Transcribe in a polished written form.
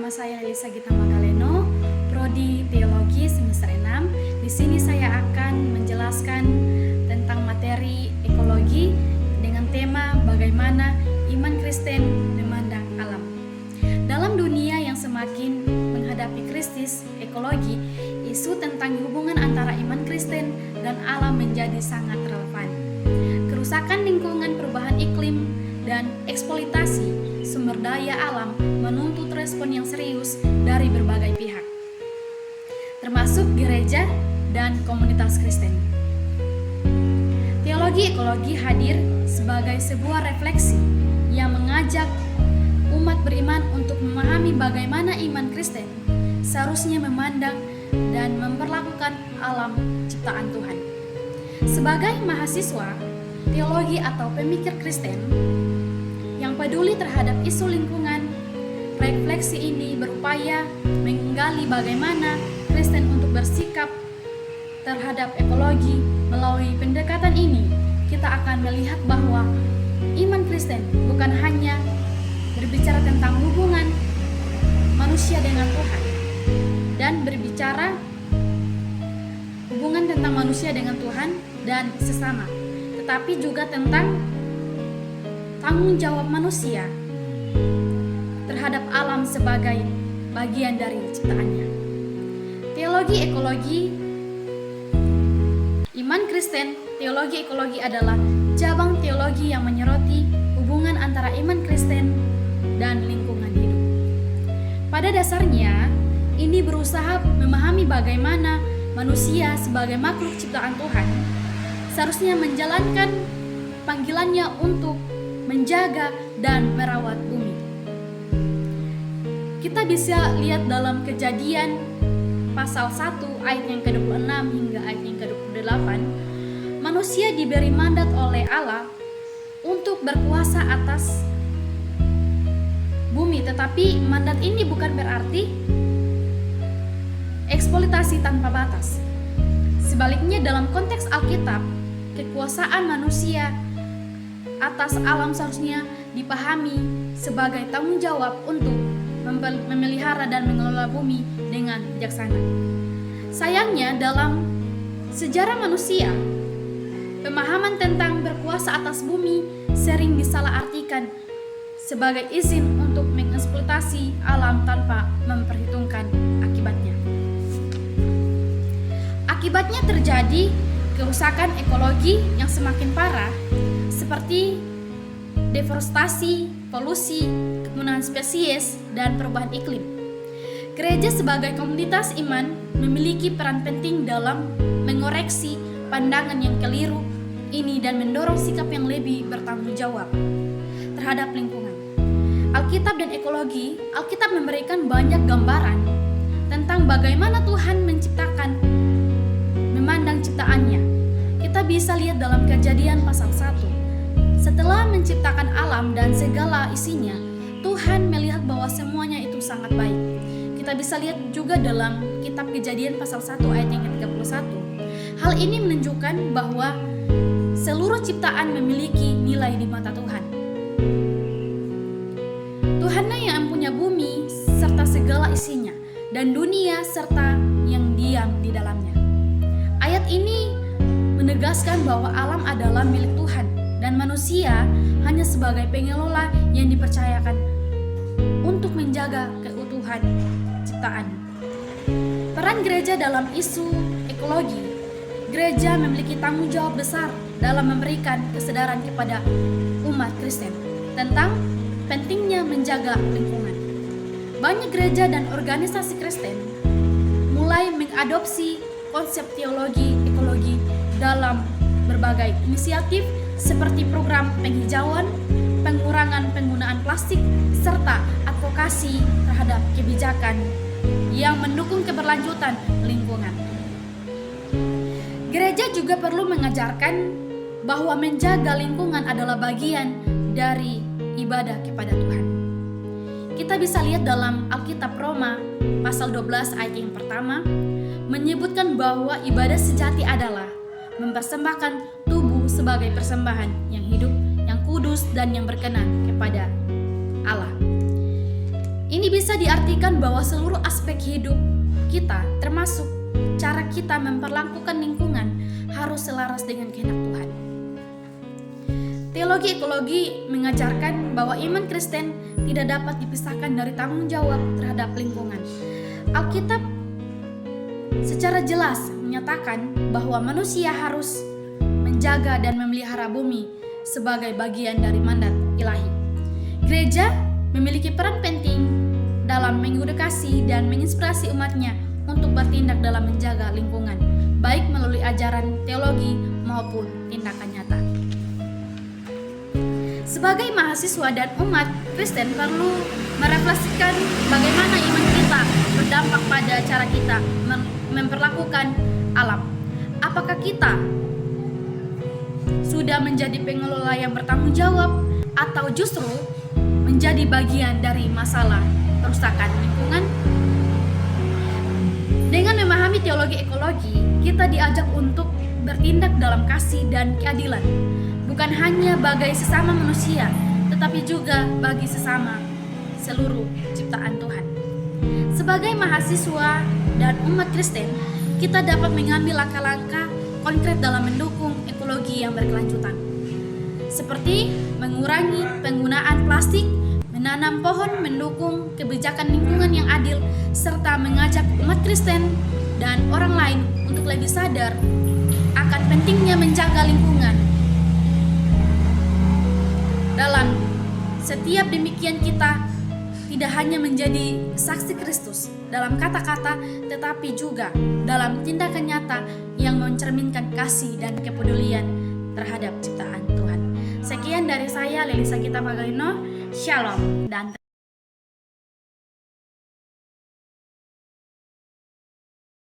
Nama saya Elisa Gita Magaleno, Prodi Teologi semester 6. Di sini saya akan menjelaskan tentang materi ekologi dengan tema bagaimana iman Kristen memandang alam. Dalam dunia yang semakin menghadapi krisis ekologi, isu tentang hubungan antara iman Kristen dan alam menjadi sangat relevan. Kerusakan lingkungan, perubahan iklim, dan eksploitasi sumber daya alam menuntut respon yang serius dari berbagai pihak, termasuk gereja dan komunitas Kristen. Teologi ekologi hadir sebagai sebuah refleksi yang mengajak umat beriman untuk memahami bagaimana iman Kristen seharusnya memandang dan memperlakukan alam ciptaan Tuhan. Sebagai mahasiswa teologi atau pemikir Kristen yang peduli terhadap isu lingkungan, refleksi ini berupaya menggali bagaimana Kristen untuk bersikap terhadap ekologi. Melalui pendekatan ini, kita akan melihat bahwa iman Kristen bukan hanya berbicara tentang hubungan manusia dengan Tuhan dan berbicara hubungan tentang manusia dengan Tuhan dan sesama, tetapi juga tentang tanggung jawab manusia terhadap alam sebagai bagian dari ciptaannya. Teologi ekologi iman Kristen, teologi ekologi adalah cabang teologi yang menyoroti hubungan antara iman Kristen dan lingkungan hidup. Pada dasarnya, ini berusaha memahami bagaimana manusia sebagai makhluk ciptaan Tuhan seharusnya menjalankan panggilannya untuk menjaga dan merawat bumi. Kita bisa lihat dalam Kejadian pasal 1 ayat yang ke-26 hingga ayat yang ke-28, manusia diberi mandat oleh Allah untuk berkuasa atas bumi, tetapi mandat ini bukan berarti eksploitasi tanpa batas. Sebaliknya, dalam konteks Alkitab, kekuasaan manusia atas alam seharusnya dipahami sebagai tanggung jawab untuk memelihara dan mengelola bumi dengan bijaksana. Sayangnya, dalam sejarah manusia, pemahaman tentang berkuasa atas bumi sering disalahartikan sebagai izin untuk mengeksploitasi alam tanpa memperhitungkan akibatnya. Akibatnya terjadi kerusakan ekologi yang semakin parah, seperti deforestasi, polusi, kepunahan spesies, dan perubahan iklim. Gereja sebagai komunitas iman memiliki peran penting dalam mengoreksi pandangan yang keliru ini dan mendorong sikap yang lebih bertanggung jawab terhadap lingkungan. Alkitab dan ekologi, Alkitab memberikan banyak gambaran tentang bagaimana Tuhan menciptakan, memandang ciptaannya. Kita bisa lihat dalam Kejadian pasal 1. Setelah menciptakan alam dan segala isinya, Tuhan melihat bahwa semuanya itu sangat baik. Kita bisa lihat juga dalam kitab Kejadian pasal 1 ayat yang ke-31. Hal ini menunjukkan bahwa seluruh ciptaan memiliki nilai di mata Tuhan. Tuhanlah yang punya bumi serta segala isinya, dan dunia serta yang diam di dalamnya. Ayat ini menegaskan bahwa alam adalah milik Tuhan dan manusia hanya sebagai pengelola yang dipercayakan untuk menjaga keutuhan ciptaan. Peran gereja dalam isu ekologi. Gereja memiliki tanggung jawab besar dalam memberikan kesadaran kepada umat Kristen tentang pentingnya menjaga lingkungan. Banyak gereja dan organisasi Kristen mulai mengadopsi konsep teologi ekologi dalam berbagai inisiatif seperti program penghijauan, pengurangan penggunaan plastik, serta advokasi terhadap kebijakan yang mendukung keberlanjutan lingkungan. Gereja juga perlu mengajarkan bahwa menjaga lingkungan adalah bagian dari ibadah kepada Tuhan. Kita bisa lihat dalam Alkitab Roma pasal 12 ayat yang pertama, menyebutkan bahwa ibadah sejati adalah mempersembahkan tubuh sebagai persembahan yang hidup, yang kudus, dan yang berkenan kepada Allah. Ini bisa diartikan bahwa seluruh aspek hidup kita, termasuk cara kita memperlakukan lingkungan, harus selaras dengan kehendak Tuhan. Teologi ekologi mengajarkan bahwa iman Kristen tidak dapat dipisahkan dari tanggung jawab terhadap lingkungan. Alkitab secara jelas menyatakan bahwa manusia harus menjaga dan memelihara bumi sebagai bagian dari mandat ilahi. Gereja memiliki peran penting dalam mengedukasi dan menginspirasi umatnya untuk bertindak dalam menjaga lingkungan, baik melalui ajaran teologi maupun tindakan nyata. Sebagai mahasiswa dan umat Kristen perlu merefleksikan bagaimana iman kita berdampak pada cara kita memperlakukan alam. Apakah kita sudah menjadi pengelola yang bertanggung jawab atau justru menjadi bagian dari masalah kerusakan lingkungan? Dengan memahami teologi ekologi, kita diajak untuk bertindak dalam kasih dan keadilan, bukan hanya bagi sesama manusia, tetapi juga bagi sesama seluruh ciptaan Tuhan. Sebagai mahasiswa dan umat Kristen, kita dapat mengambil langkah-langkah konkret dalam mendukung ekologi yang berkelanjutan, seperti mengurangi penggunaan plastik, menanam pohon, mendukung kebijakan lingkungan yang adil, serta mengajak umat Kristen dan orang lain untuk lebih sadar akan pentingnya menjaga lingkungan. Dalam setiap demikian kita tidak hanya menjadi saksi Kristus dalam kata-kata, tetapi juga dalam tindakan nyata yang mencerminkan kasih dan kepedulian terhadap ciptaan Tuhan. Sekian dari saya, Lelisa Gita Magalino. Shalom dan